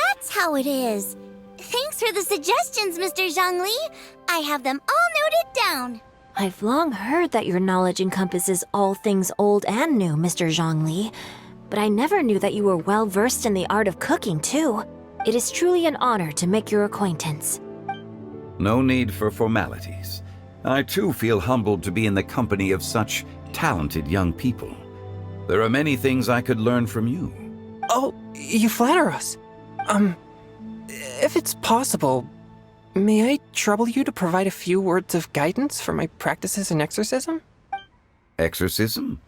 that's how it is. Thanks for the suggestions, Mr. Zhongli. I have them all noted down. I've long heard that your knowledge encompasses all things old and new, Mr. Zhongli. But I never knew that you were well versed in the art of cooking, too. It is truly an honor to make your acquaintance. No need for formalities. I too feel humbled to be in the company of such talented young people. There are many things I could learn from you. Oh, you flatter us. If it's possible, may I trouble you to provide a few words of guidance for my practices in exorcism? Exorcism?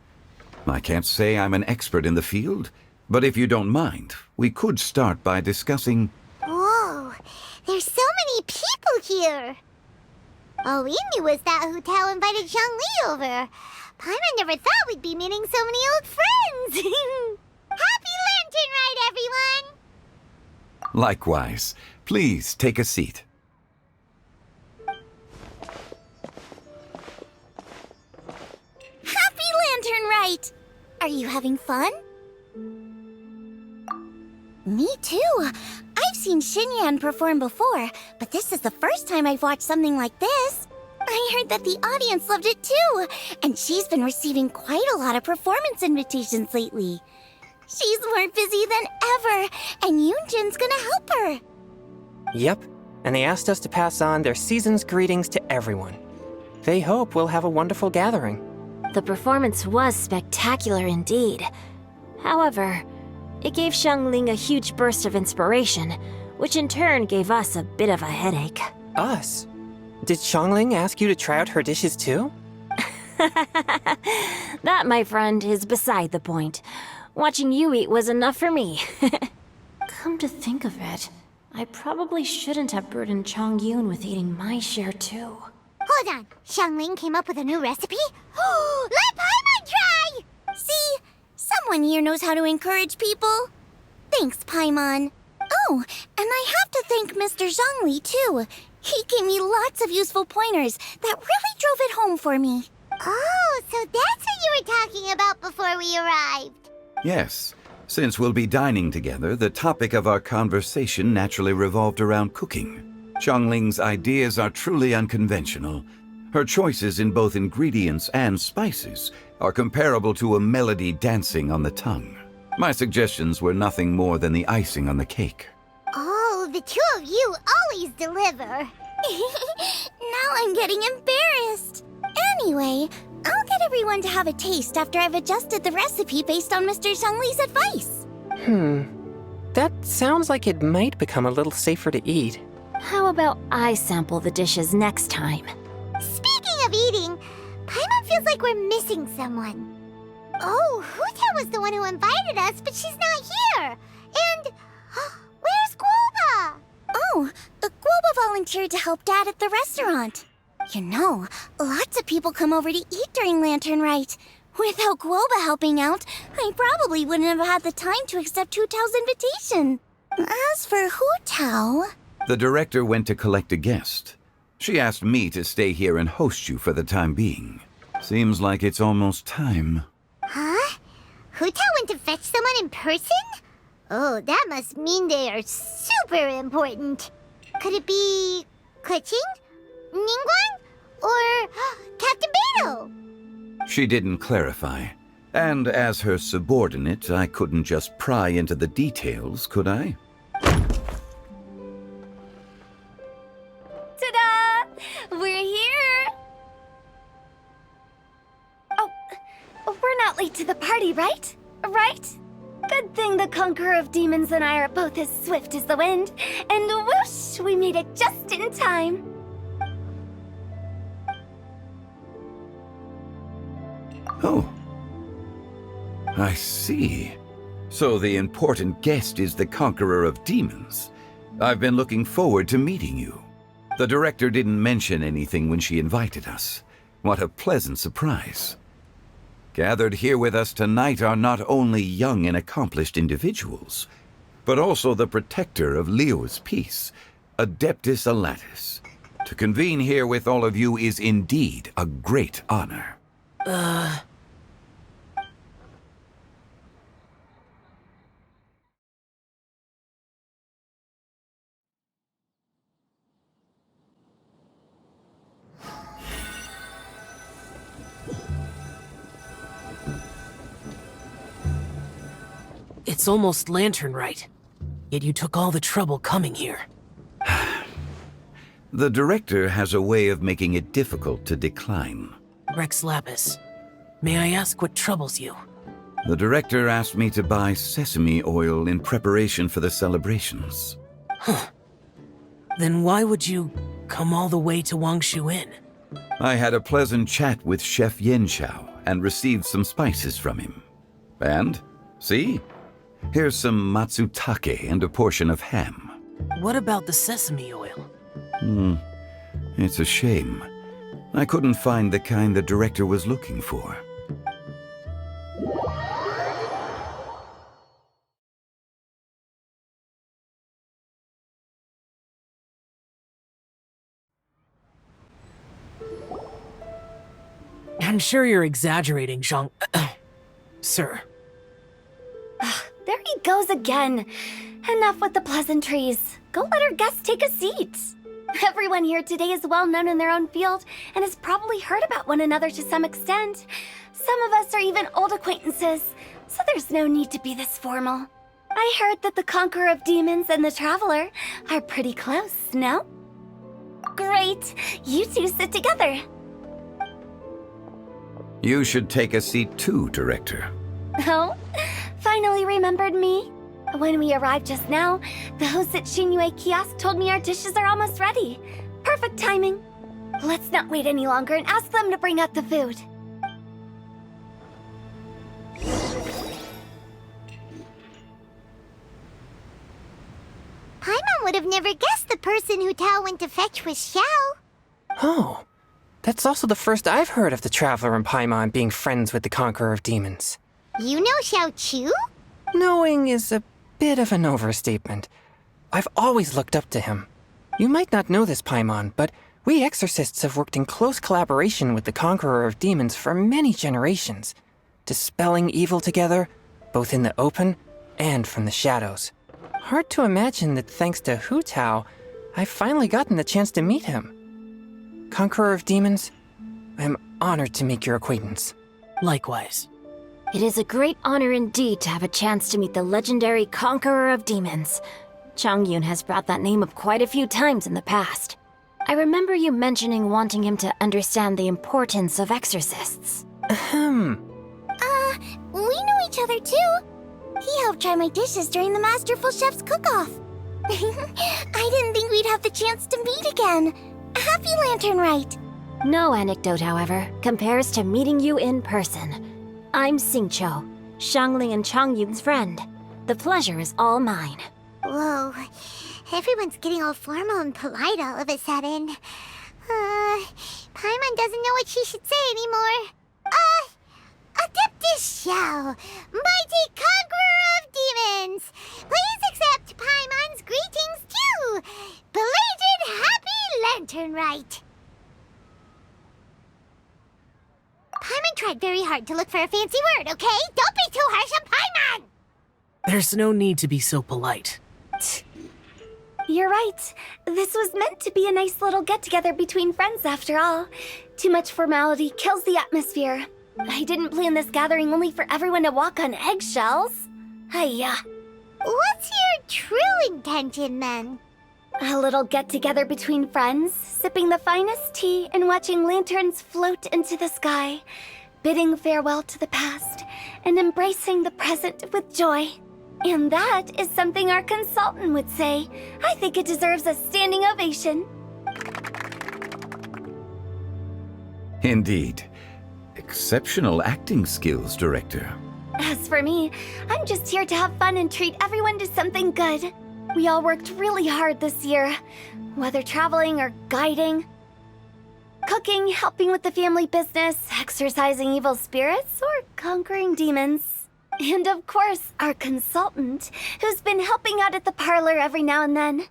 I can't say I'm an expert in the field, but if you don't mind, we could start by discussing... Whoa, there's so many people here. All we knew was that Hu Tao invited Zhongli over. Paimon never thought we'd be meeting so many old friends. Happy Lantern Ride, everyone! Likewise. Please take a seat. Happy Lantern Rite! Are you having fun? Me too. I've seen Xinyan perform before, but this is the first time I've watched something like this. I heard that the audience loved it too, and she's been receiving quite a lot of performance invitations lately. She's more busy than ever, and Yoonjin's gonna help her. Yep, and they asked us to pass on their season's greetings to everyone. They hope we'll have a wonderful gathering. The performance was spectacular indeed. However, it gave Xiangling a huge burst of inspiration, which in turn gave us a bit of a headache. Us? Did Xiangling ask you to try out her dishes too? That, my friend, is beside the point. Watching you eat was enough for me. Come to think of it, I probably shouldn't have burdened Chongyun with eating my share too. Hold on, Xiangling came up with a new recipe? Let Paimon try! See? Someone here knows how to encourage people. Thanks, Paimon. Oh, and I have to thank Mr. Zhongli, too. He gave me lots of useful pointers that really drove it home for me. Oh, so that's what you were talking about before we arrived. Yes. Since we'll be dining together, the topic of our conversation naturally revolved around cooking. Xiangling's ideas are truly unconventional. Her choices in both ingredients and spices are comparable to a melody dancing on the tongue. My suggestions were nothing more than the icing on the cake. Oh, the two of you always deliver. Now I'm getting embarrassed. Anyway, I'll get everyone to have a taste after I've adjusted the recipe based on Mr. Zhongli's advice. That sounds like it might become a little safer to eat. How about I sample the dishes next time? Speaking of eating, Paimon feels like we're missing someone. Oh, Huta was the one who invited us, but she's not here. And where's Guoba? Oh, Guoba volunteered to help Dad at the restaurant. You know, lots of people come over to eat during Lantern Rite. Without Guoba helping out, I probably wouldn't have had the time to accept Hu Tao's invitation. As for Hu Tao... The director went to collect a guest. She asked me to stay here and host you for the time being. Seems like it's almost time. Huh? Huta went to fetch someone in person? Oh, that must mean they are super important. Could it be... Keqing? Ningguang? Or Captain Beidou? She didn't clarify. And as her subordinate, I couldn't just pry into the details, could I? Ta-da! We're here! Oh, we're not late to the party, right? Right? Good thing the Conqueror of Demons and I are both as swift as the wind. And whoosh, we made it just in time. Oh. I see. So the important guest is the Conqueror of Demons. I've been looking forward to meeting you. The director didn't mention anything when she invited us. What a pleasant surprise. Gathered here with us tonight are not only young and accomplished individuals, but also the protector of Liyue's peace, Adeptus Alatus. To convene here with all of you is indeed a great honor. It's almost lantern right. Yet you took all the trouble coming here. The director has a way of making it difficult to decline. Rex Lapis, may I ask what troubles you? The director asked me to buy sesame oil in preparation for the celebrations. Then why would you come all the way to Wangshu Inn? I had a pleasant chat with Chef Yenshao and received some spices from him. And, see? Here's some matsutake and a portion of ham. What about the sesame oil? It's a shame. I couldn't find the kind the director was looking for. I'm sure you're exaggerating, Zhang... Sir. There he goes again. Enough with the pleasantries. Go let our guests take a seat. Everyone here today is well known in their own field and has probably heard about one another to some extent. Some of us are even old acquaintances, so there's no need to be this formal. I heard that the Conqueror of Demons and the Traveler are pretty close, no? Great. You two sit together. You should take a seat too, Director. Oh? Finally remembered me? When we arrived just now, the host at Shinue Kiosk told me our dishes are almost ready. Perfect timing. Let's not wait any longer and ask them to bring out the food. Paimon would have never guessed the person who Tao went to fetch was Xiao. Oh, that's also the first I've heard of the Traveler and Paimon being friends with the Conqueror of Demons. You know Xiao Chu? Knowing is a bit of an overstatement. I've always looked up to him. You might not know this, Paimon, but we exorcists have worked in close collaboration with the Conqueror of Demons for many generations, dispelling evil together, both in the open and from the shadows. Hard to imagine that thanks to Hu Tao, I've finally gotten the chance to meet him. Conqueror of Demons, I'm honored to make your acquaintance. Likewise. It is a great honor indeed to have a chance to meet the legendary Conqueror of Demons. Changyun has brought that name up quite a few times in the past. I remember you mentioning wanting him to understand the importance of exorcists. We know each other too. He helped try my dishes during the Masterful Chef's cook-off. I didn't think we'd have the chance to meet again. Happy Lantern Rite. No anecdote, however, compares to meeting you in person. I'm Xingqiu, Shangling and Changyun's friend. The pleasure is all mine. Whoa, everyone's getting all formal and polite all of a sudden. Paimon doesn't know what she should say anymore. Adeptus Xiao, mighty Conqueror of Demons, please accept Paimon's greetings too. Belated Happy Lantern Rite. Paimon tried very hard to look for a fancy word, okay? Don't be too harsh on Paimon! There's no need to be so polite. You're right. This was meant to be a nice little get-together between friends after all. Too much formality kills the atmosphere. I didn't plan this gathering only for everyone to walk on eggshells. Hiya. What's your true intention, then? A little get-together between friends, sipping the finest tea and watching lanterns float into the sky, bidding farewell to the past and embracing the present with joy. And that is something our consultant would say. I think it deserves a standing ovation. Indeed. Exceptional acting skills, Director. As for me, I'm just here to have fun and treat everyone to something good. We all worked really hard this year, whether traveling or guiding, cooking, helping with the family business, exorcising evil spirits, or conquering demons. And of course, our consultant, who's been helping out at the parlor every now and then.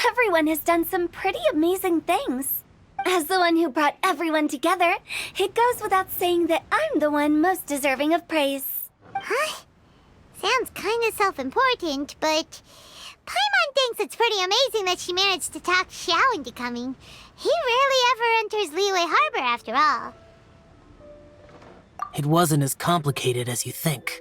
Everyone has done some pretty amazing things. As the one who brought everyone together, it goes without saying that I'm the one most deserving of praise. Huh? Sounds kinda self-important, but Paimon thinks it's pretty amazing that she managed to talk Xiao into coming. He rarely ever enters Liyue Harbor after all. It wasn't as complicated as you think.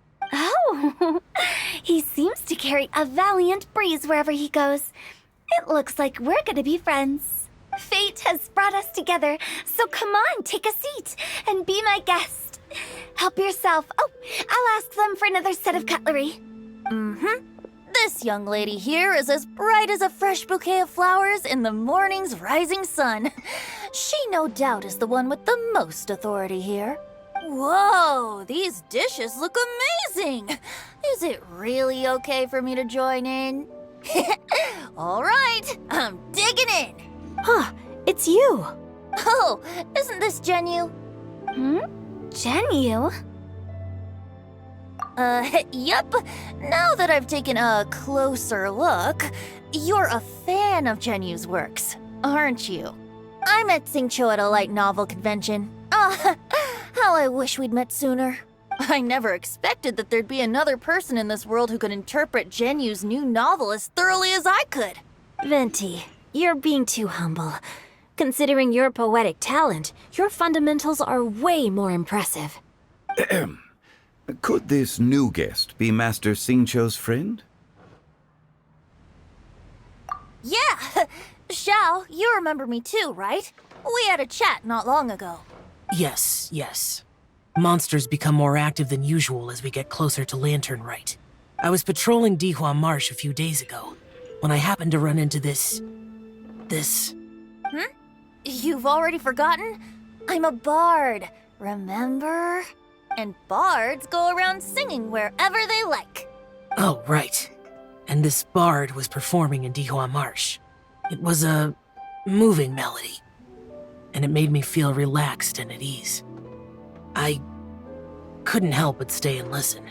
Oh, he seems to carry a valiant breeze wherever he goes. It looks like we're gonna be friends. Fate has brought us together, so come on, take a seat and be my guest. Help yourself. Oh, I'll ask them for another set of cutlery. This young lady here is as bright as a fresh bouquet of flowers in the morning's rising sun. She no doubt is the one with the most authority here. Whoa, these dishes look amazing! Is it really okay for me to join in? All right, I'm digging in. Huh, it's you. Oh, isn't this Genu? Genu? Yep. Now that I've taken a closer look, you're a fan of Genu's works, aren't you? I met Xingqiu at a light novel convention. How I wish we'd met sooner. I never expected that there'd be another person in this world who could interpret Genu's new novel as thoroughly as I could. Venti, you're being too humble. Considering your poetic talent, your fundamentals are way more impressive. Could this new guest be Master Xingqiu's friend? Yeah! Xiao, you remember me too, right? We had a chat not long ago. Yes. Monsters become more active than usual as we get closer to Lantern Rite. I was patrolling Dihua Marsh a few days ago, when I happened to run into this... You've already forgotten? I'm a bard, remember? And bards go around singing wherever they like. Oh, right. And this bard was performing in Dihua Marsh. It was a moving melody, and it made me feel relaxed and at ease. I couldn't help but stay and listen.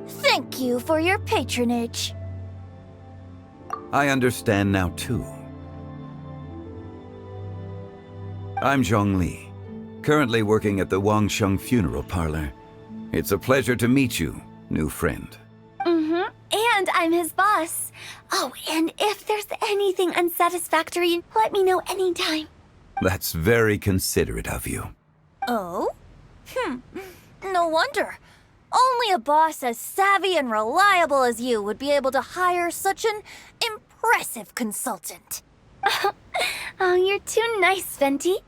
Thank you for your patronage. I understand now, too. I'm Zhongli, currently working at the Wangsheng Funeral Parlor. It's a pleasure to meet you, new friend. And I'm his boss. Oh, and if there's anything unsatisfactory, let me know anytime. That's very considerate of you. Oh? No wonder. Only a boss as savvy and reliable as you would be able to hire such an impressive consultant. Oh, you're too nice, Venti.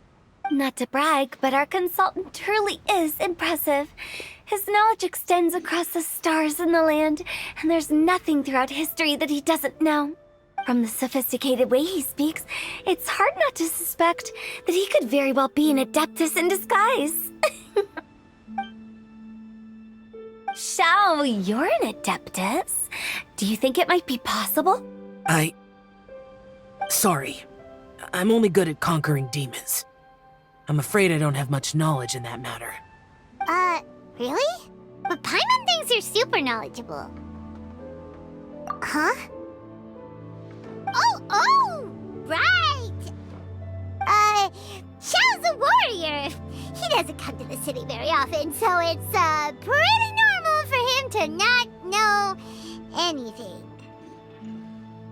Not to brag, but our consultant truly is impressive. His knowledge extends across the stars and the land, and there's nothing throughout history that he doesn't know. From the sophisticated way he speaks, it's hard not to suspect that he could very well be an adeptus in disguise. Xiao, you're an adeptus. Do you think it might be possible? Sorry. I'm only good at conquering demons. I'm afraid I don't have much knowledge in that matter. Really? But Paimon thinks you're super knowledgeable. Huh? Oh, right! Xiao's a warrior. He doesn't come to the city very often, so it's, pretty normal for him to not know anything.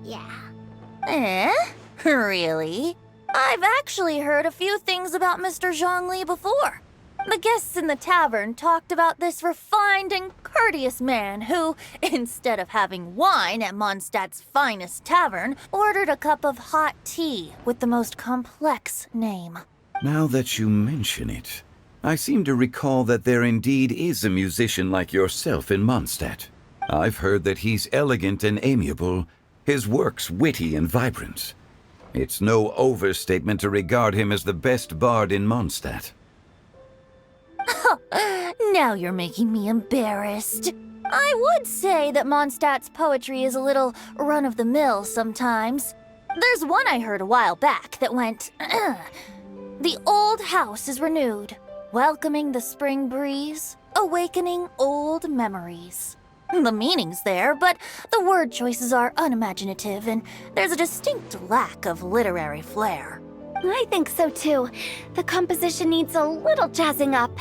Yeah. Really? I've actually heard a few things about Mr. Zhongli before. The guests in the tavern talked about this refined and courteous man who, instead of having wine at Mondstadt's finest tavern, ordered a cup of hot tea with the most complex name. Now that you mention it, I seem to recall that there indeed is a musician like yourself in Mondstadt. I've heard that he's elegant and amiable, his works witty and vibrant. It's no overstatement to regard him as the best bard in Mondstadt. Now you're making me embarrassed. I would say that Mondstadt's poetry is a little run-of-the-mill sometimes. There's one I heard a while back that went, The old house is renewed, welcoming the spring breeze, awakening old memories. The meaning's there, but the word choices are unimaginative, and there's a distinct lack of literary flair. I think so too. The composition needs a little jazzing up.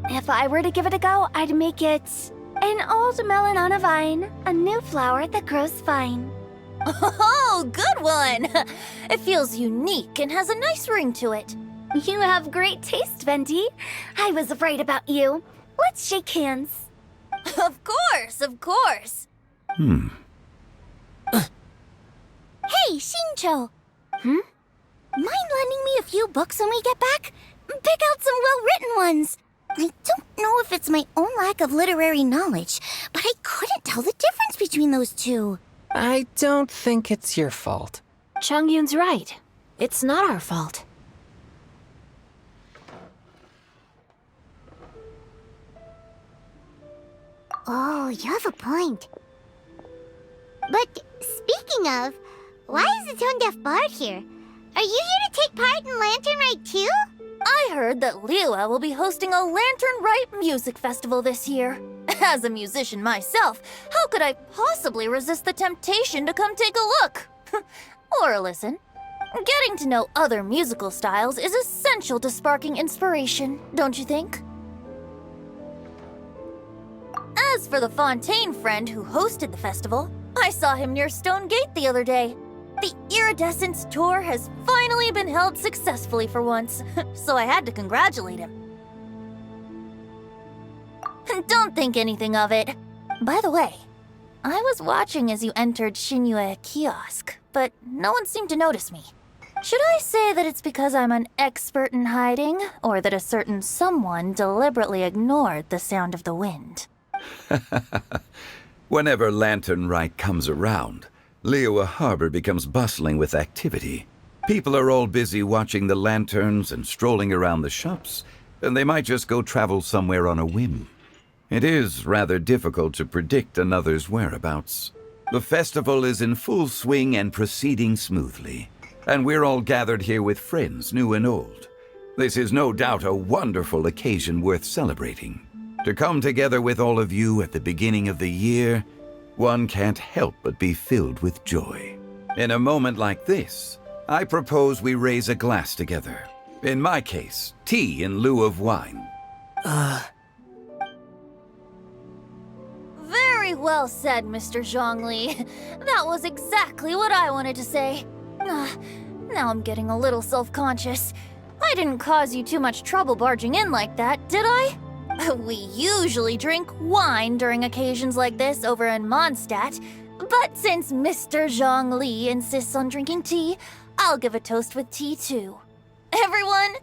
If I were to give it a go, I'd make it an old melon on a vine, a new flower that grows fine. Oh, good one! It feels unique and has a nice ring to it. You have great taste, Venti. I was right about you. Let's shake hands. Of course, of course. Hmm. Hey, Shincho! Mind lending me a few books when we get back? Pick out some well-written ones. I don't know if it's my own lack of literary knowledge, but I couldn't tell the difference between those two. I don't think it's your fault. Changyun's right. It's not our fault. Oh, you have a point. But speaking of, why is the Tone Deaf Bard here? Are you here to take part in Lantern Rite too? I heard that Liyue will be hosting a Lantern Rite music festival this year. As a musician myself, how could I possibly resist the temptation to come take a look? Or listen. Getting to know other musical styles is essential to sparking inspiration, don't you think? As for the Fontaine friend who hosted the festival, I saw him near Stone Gate the other day. The Iridescence tour has finally been held successfully for once, so I had to congratulate him. Don't think anything of it. By the way, I was watching as you entered Shinyue Kiosk, but no one seemed to notice me. Should I say that it's because I'm an expert in hiding, or that a certain someone deliberately ignored the sound of the wind? Whenever Lantern Rite comes around, Liyue Harbor becomes bustling with activity. People are all busy watching the lanterns and strolling around the shops, and they might just go travel somewhere on a whim. It is rather difficult to predict another's whereabouts. The festival is in full swing and proceeding smoothly, and we're all gathered here with friends, new and old. This is no doubt a wonderful occasion worth celebrating. To come together with all of you at the beginning of the year, one can't help but be filled with joy. In a moment like this, I propose we raise a glass together. In my case, tea in lieu of wine. Very well said, Mr. Zhongli. That was exactly what I wanted to say. Now I'm getting a little self-conscious. I didn't cause you too much trouble barging in like that, did I? We usually drink wine during occasions like this over in Mondstadt, but since Mr. Zhongli insists on drinking tea, I'll give a toast with tea too. Everyone,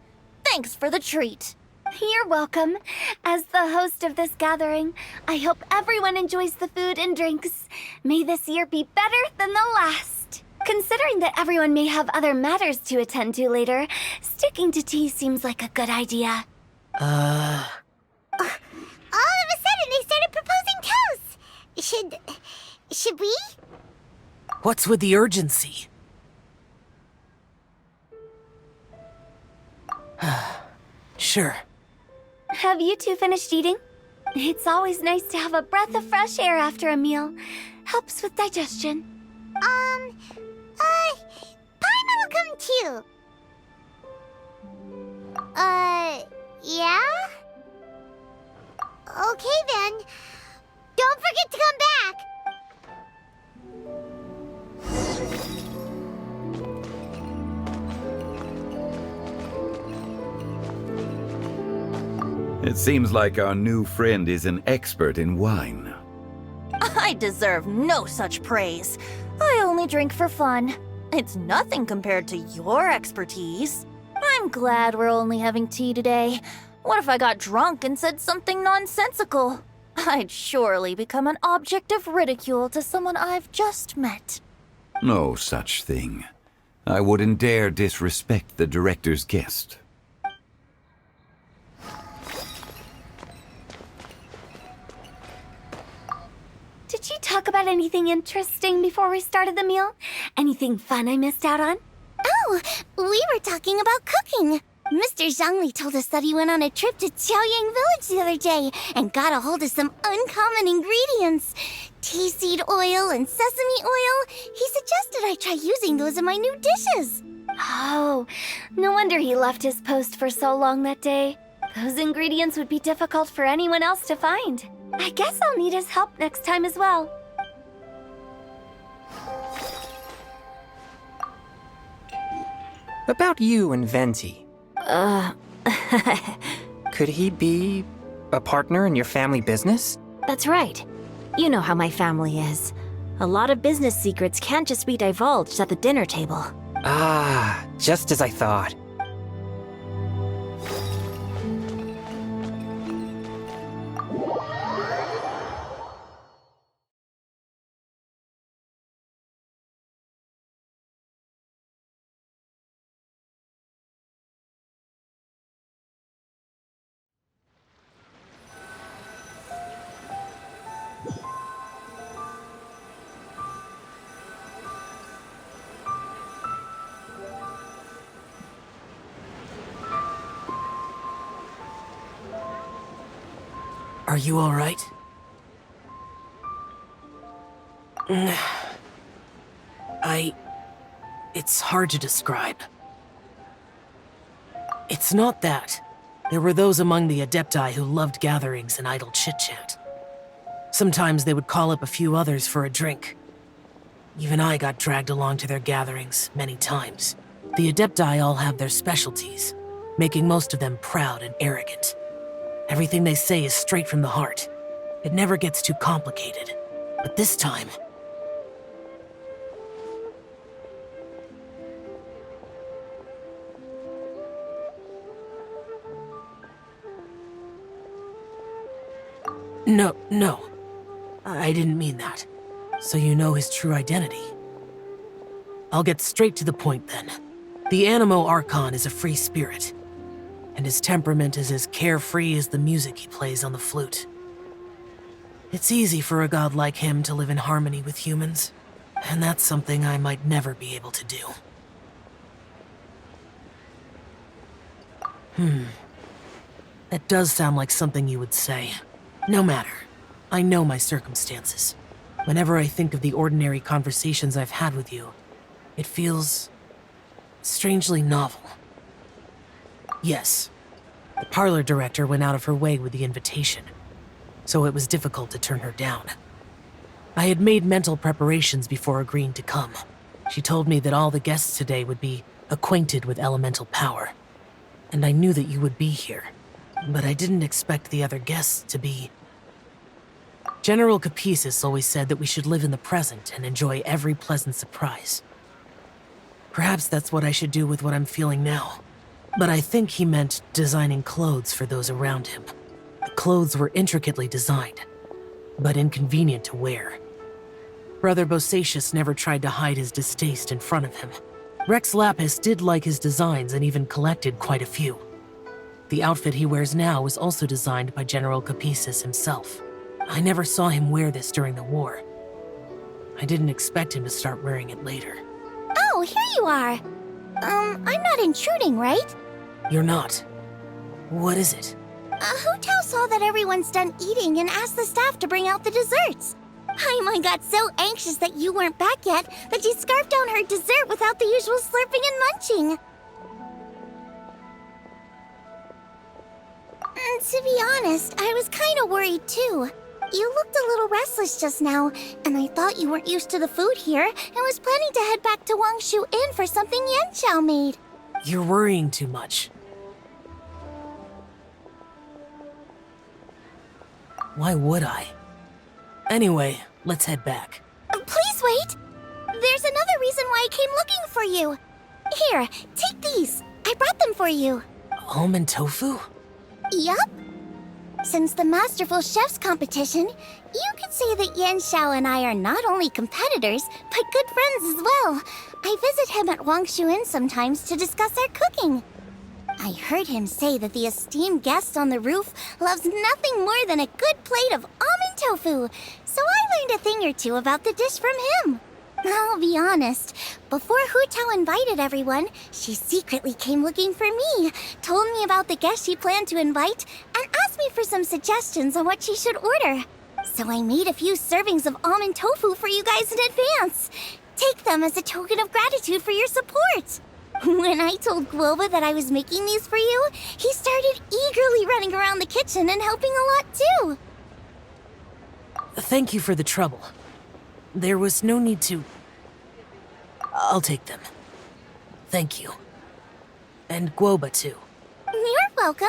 thanks for the treat. You're welcome. As the host of this gathering, I hope everyone enjoys the food and drinks. May this year be better than the last. Considering that everyone may have other matters to attend to later, sticking to tea seems like a good idea. All of a sudden, they started proposing toasts. Should we? What's with the urgency? Sure. Have you two finished eating? It's always nice to have a breath of fresh air after a meal. Helps with digestion. Paimon will come too. Yeah? Okay then. Don't forget to come back. It seems like our new friend is an expert in wine. I deserve no such praise. I only drink for fun. It's nothing compared to your expertise. I'm glad we're only having tea today. What if I got drunk and said something nonsensical? I'd surely become an object of ridicule to someone I've just met. No such thing. I wouldn't dare disrespect the director's guest. Did you talk about anything interesting before we started the meal? Anything fun I missed out on? Oh, we were talking about cooking. Mr. Zhongli told us that he went on a trip to Qiaoyang Village the other day and got a hold of some uncommon ingredients. Tea seed oil and sesame oil. He suggested I try using those in my new dishes. Oh, no wonder he left his post for so long that day. Those ingredients would be difficult for anyone else to find. I guess I'll need his help next time as well. About you and Venti. Could he be a partner in your family business? That's right. You know how my family is. A lot of business secrets can't just be divulged at the dinner table. Ah, just as I thought. Are you alright? It's hard to describe. It's not that. There were those among the Adepti who loved gatherings and idle chit-chat. Sometimes they would call up a few others for a drink. Even I got dragged along to their gatherings many times. The Adepti all have their specialties, making most of them proud and arrogant. Everything they say is straight from the heart. It never gets too complicated. But this time... No. I didn't mean that. So you know his true identity. I'll get straight to the point then. The Animo Archon is a free spirit, and his temperament is as carefree as the music he plays on the flute. It's easy for a god like him to live in harmony with humans, and that's something I might never be able to do. That does sound like something you would say. No matter. I know my circumstances. Whenever I think of the ordinary conversations I've had with you, it feels... strangely novel. Yes, the parlor director went out of her way with the invitation, so it was difficult to turn her down. I had made mental preparations before agreeing to come. She told me that all the guests today would be acquainted with elemental power, and I knew that you would be here, but I didn't expect the other guests to be... General Capisis always said that we should live in the present and enjoy every pleasant surprise. Perhaps that's what I should do with what I'm feeling now. But I think he meant designing clothes for those around him. The clothes were intricately designed, but inconvenient to wear. Brother Bosacius never tried to hide his distaste in front of him. Rex Lapis did like his designs and even collected quite a few. The outfit he wears now was also designed by General Capisis himself. I never saw him wear this during the war. I didn't expect him to start wearing it later. Oh, here you are. I'm not intruding, right? You're not. What is it? Hu Tao saw that everyone's done eating and asked the staff to bring out the desserts. Paimon got so anxious that you weren't back yet that she scarfed down her dessert without the usual slurping and munching. To be honest, I was kind of worried too. You looked a little restless just now, and I thought you weren't used to the food here and was planning to head back to Wangshu Inn for something Yanqiao made. You're worrying too much. Why would I? Anyway, let's head back. Please wait! There's another reason why I came looking for you. Here, take these. I brought them for you. Almond tofu? Yup. Since the Masterful Chef's competition, you could say that Yanqiao and I are not only competitors, but good friends as well. I visit him at Wangshu Inn sometimes to discuss our cooking. I heard him say that the esteemed guest on the roof loves nothing more than a good plate of almond tofu, so I learned a thing or two about the dish from him. I'll be honest, before Hu Tao invited everyone, she secretly came looking for me, told me about the guests she planned to invite, and asked me for some suggestions on what she should order. So I made a few servings of almond tofu for you guys in advance. Take them as a token of gratitude for your support. When I told Guoba that I was making these for you, he started eagerly running around the kitchen and helping a lot too. Thank you for the trouble. There was no need to... I'll take them. Thank you. And Guoba too. You're welcome.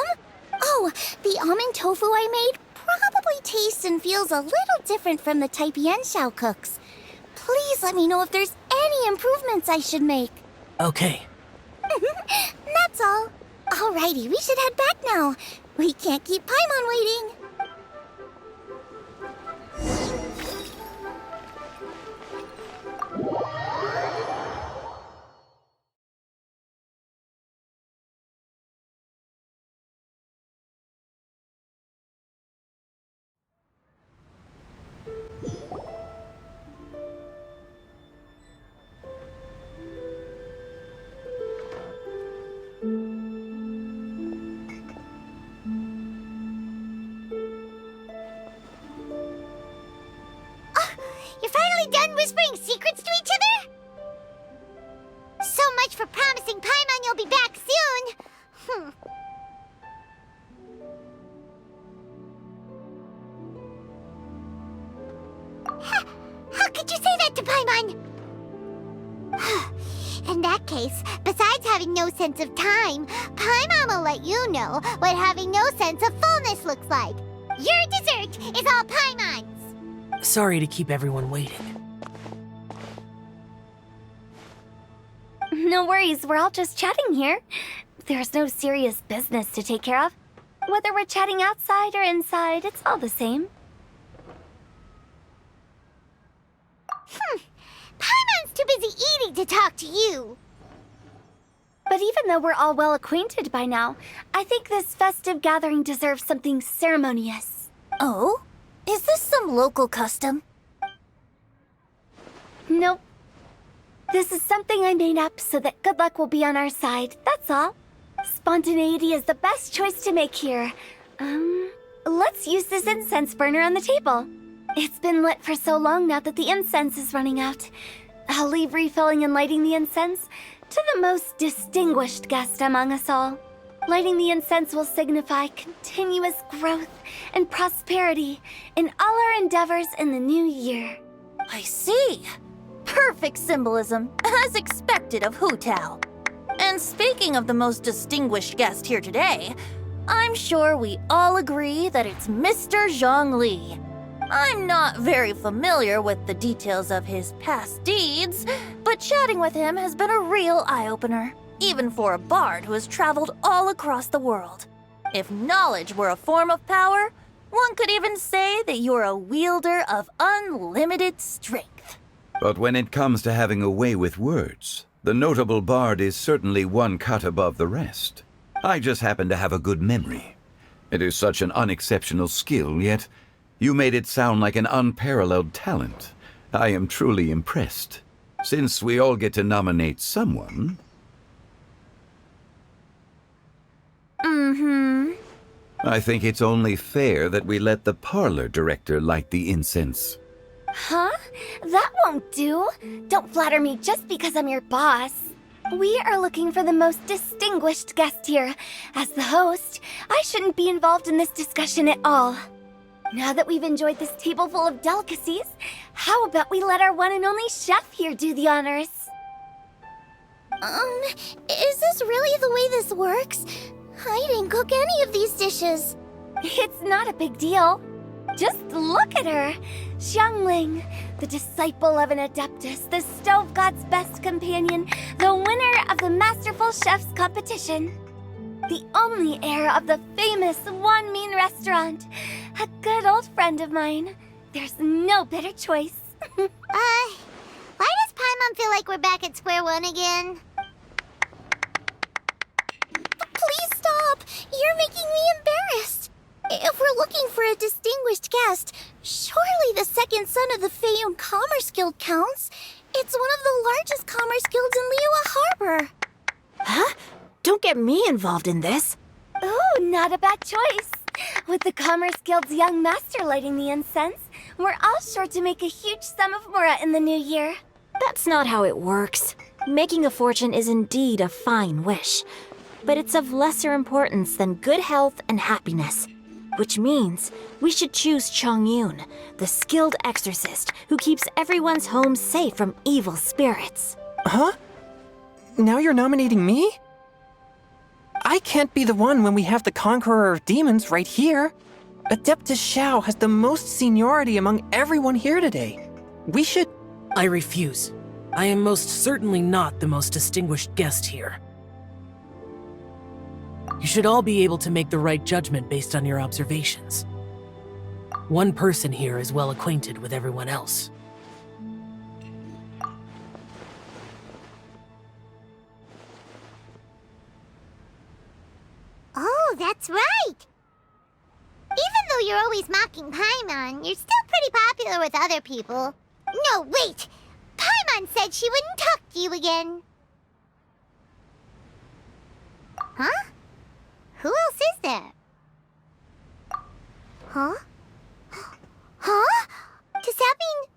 Oh, the almond tofu I made probably tastes and feels a little different from the type Yanxiao cooks. Please let me know if there's any improvements I should make. Okay. That's all. Alrighty, we should head back now. We can't keep Paimon waiting. You're finally done whispering secrets to each other? So much for promising Paimon you'll be back soon. How could you say that to Paimon? In that case, besides having no sense of time, Paimon will let you know what having no sense of fullness looks like. Your dessert is all Paimon's. Sorry to keep everyone waiting. No worries, we're all just chatting here. There's no serious business to take care of. Whether we're chatting outside or inside, it's all the same. Paimon's too busy eating to talk to you. But even though we're all well acquainted by now, I think this festive gathering deserves something ceremonious. Oh? Is this some local custom? Nope. This is something I made up so that good luck will be on our side, that's all. Spontaneity is the best choice to make here. Let's use this incense burner on the table. It's been lit for so long now that the incense is running out. I'll leave refilling and lighting the incense to the most distinguished guest among us all. Lighting the incense will signify continuous growth and prosperity in all our endeavors in the new year. I see. Perfect symbolism, as expected of Hu Tao. And speaking of the most distinguished guest here today, I'm sure we all agree that it's Mr. Zhongli. I'm not very familiar with the details of his past deeds, but chatting with him has been a real eye-opener, even for a bard who has traveled all across the world. If knowledge were a form of power, one could even say that you're a wielder of unlimited strength. But when it comes to having a way with words, the notable bard is certainly one cut above the rest. I just happen to have a good memory. It is such an unexceptional skill, yet you made it sound like an unparalleled talent. I am truly impressed. Since we all get to nominate someone... I think it's only fair that we let the parlor director light the incense. Huh? That won't do. Don't flatter me just because I'm your boss. We are looking for the most distinguished guest here. As the host, I shouldn't be involved in this discussion at all. Now that we've enjoyed this table full of delicacies, how about we let our one and only chef here do the honors? Is this really the way this works? I didn't cook any of these dishes. It's not a big deal. Just look at her. Xiangling, the disciple of an adeptus, the stove god's best companion, the winner of the Masterful Chef's competition. The only heir of the famous Wan Min restaurant. A good old friend of mine. There's no better choice. Why does Paimon feel like we're back at square one again? Please stop! You're making me embarrassed. If we're looking for a distinguished guest, surely the second son of the Feiyun Commerce Guild counts. It's one of the largest commerce guilds in Liyue Harbor. Huh? Don't get me involved in this. Ooh, not a bad choice. With the Commerce Guild's young master lighting the incense, we're all sure to make a huge sum of mora in the new year. That's not how it works. Making a fortune is indeed a fine wish, but it's of lesser importance than good health and happiness. Which means we should choose Chongyun, the skilled exorcist who keeps everyone's home safe from evil spirits. Huh? Now you're nominating me? I can't be the one when we have the Conqueror of Demons right here. Adeptus Xiao has the most seniority among everyone here today. We should... I refuse. I am most certainly not the most distinguished guest here. You should all be able to make the right judgment based on your observations. One person here is well acquainted with everyone else. Oh, that's right! Even though you're always mocking Paimon, you're still pretty popular with other people. No, wait! Paimon said she wouldn't talk to you again. Huh? Who else is there? Huh? Huh? Does that mean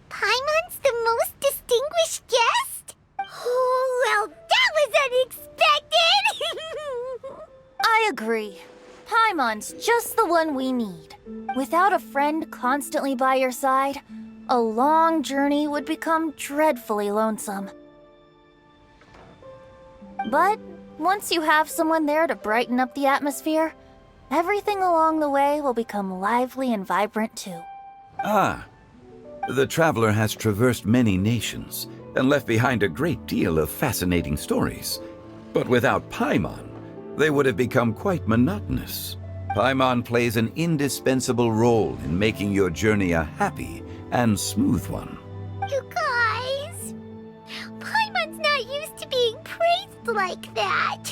Paimon's the most distinguished guest? Oh, well, that was unexpected! I agree. Paimon's just the one we need. Without a friend constantly by your side, a long journey would become dreadfully lonesome. But once you have someone there to brighten up the atmosphere, everything along the way will become lively and vibrant too. Ah, the traveler has traversed many nations and left behind a great deal of fascinating stories. But without Paimon, they would have become quite monotonous. Paimon plays an indispensable role in making your journey a happy and smooth one. You guys, Paimon's not used to being praised like that.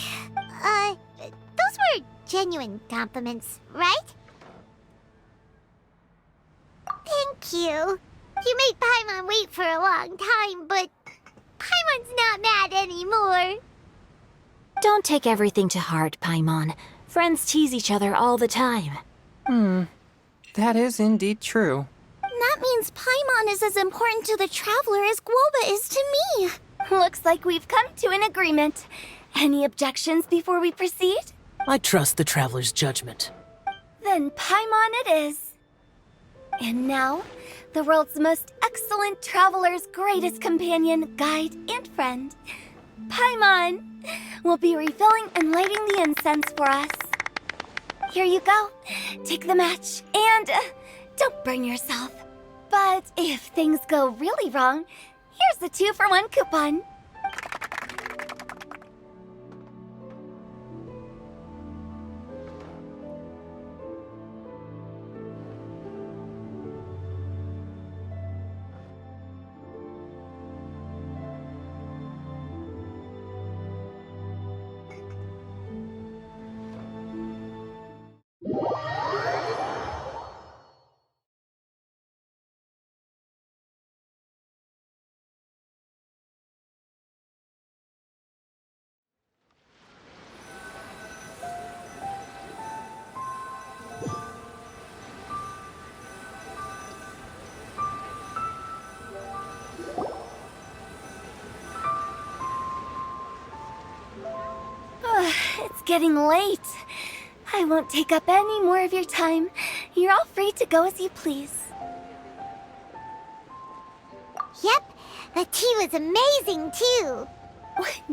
Those were genuine compliments, right? Thank you. You made Paimon wait for a long time, but Paimon's not mad anymore. Don't take everything to heart, Paimon. Friends tease each other all the time. That is indeed true. That means Paimon is as important to the traveler as Guoba is to me. Looks like we've come to an agreement. Any objections before we proceed? I trust the traveler's judgment. Then Paimon it is. And now, the world's most excellent traveler's greatest companion, guide, and friend, Paimon, will be refilling and lighting the incense for us. Here you go. Take the match, and don't burn yourself. But if things go really wrong, here's the 2-for-1 coupon. It's getting late. I won't take up any more of your time. You're all free to go as you please. Yep, the tea was amazing too.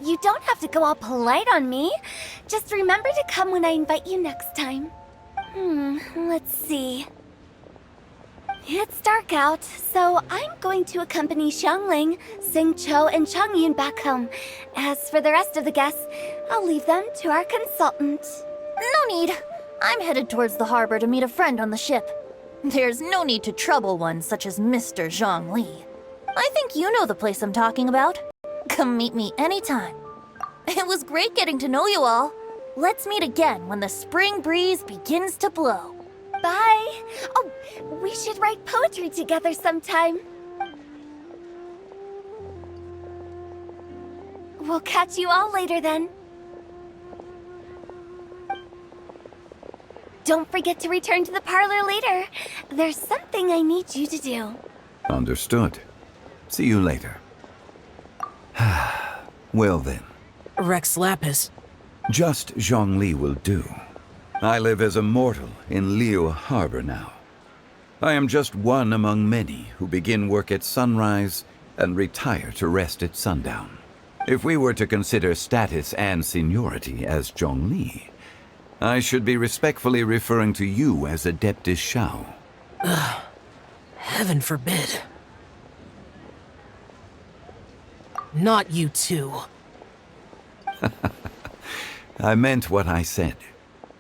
You don't have to go all polite on me. Just remember to come when I invite you next time. Let's see. It's dark out, so I'm going to accompany Xiangling, Xingqiu, and Changyun back home. As for the rest of the guests, I'll leave them to our consultant. No need. I'm headed towards the harbor to meet a friend on the ship. There's no need to trouble one such as Mr. Zhongli. I think you know the place I'm talking about. Come meet me anytime. It was great getting to know you all. Let's meet again when the spring breeze begins to blow. Bye. Oh, we should write poetry together sometime. We'll catch you all later then. Don't forget to return to the parlor later. There's something I need you to do. Understood. See you later. Well then. Rex Lapis. Just Zhongli will do. I live as a mortal in Liu Harbor now. I am just one among many who begin work at sunrise and retire to rest at sundown. If we were to consider status and seniority as Zhongli, I should be respectfully referring to you as Adeptus Shao. Heaven forbid. Not you too. I meant what I said.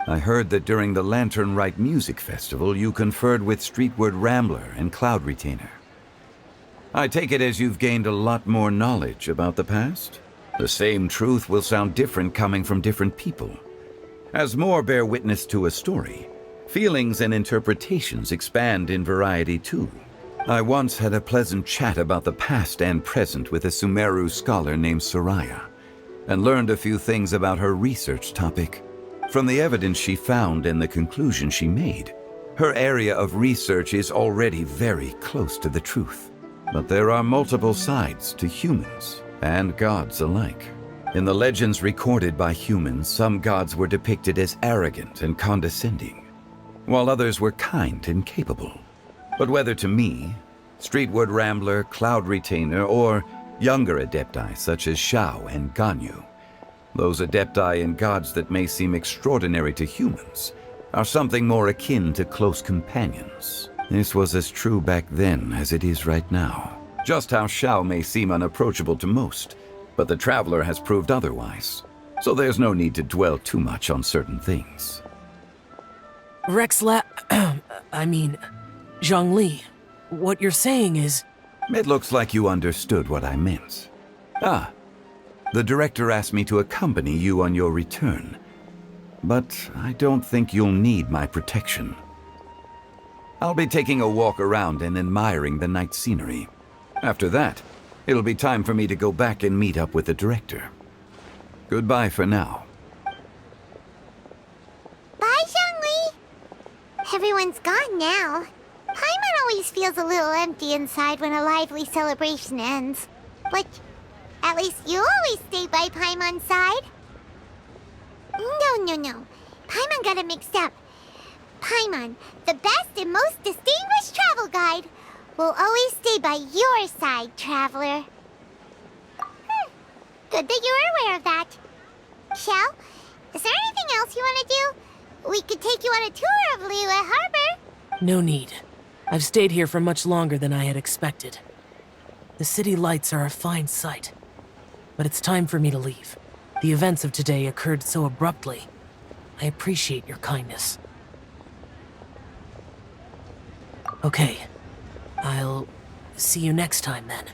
I heard that during the Lantern Rite Music Festival, you conferred with Streetward Rambler and Cloud Retainer. I take it as you've gained a lot more knowledge about the past? The same truth will sound different coming from different people. As more bear witness to a story, feelings and interpretations expand in variety too. I once had a pleasant chat about the past and present with a Sumeru scholar named Soraya, and learned a few things about her research topic. From the evidence she found and the conclusion she made, her area of research is already very close to the truth. But there are multiple sides to humans and gods alike. In the legends recorded by humans, some gods were depicted as arrogant and condescending, while others were kind and capable. But whether to me, Streetward Rambler, Cloud Retainer, or younger adepti such as Shao and Ganyu, those adepti and gods that may seem extraordinary to humans are something more akin to close companions. This was as true back then as it is right now. Just how Shao may seem unapproachable to most, but the Traveler has proved otherwise, so there's no need to dwell too much on certain things. Zhongli, what you're saying is... It looks like you understood what I meant. The director asked me to accompany you on your return, but I don't think you'll need my protection. I'll be taking a walk around and admiring the night scenery. After that, it'll be time for me to go back and meet up with the director. Goodbye for now. Bye, Zhongli! Everyone's gone now. Paimon always feels a little empty inside when a lively celebration ends. But at least you always stay by Paimon's side. No. Paimon got it mixed up. Paimon, the best and most distinguished travel guide, will always stay by your side, Traveler. Good that you're aware of that. Shao, is there anything else you want to do? We could take you on a tour of Liyue Harbor. No need. I've stayed here for much longer than I had expected. The city lights are a fine sight, but it's time for me to leave. The events of today occurred so abruptly. I appreciate your kindness. Okay, I'll see you next time then.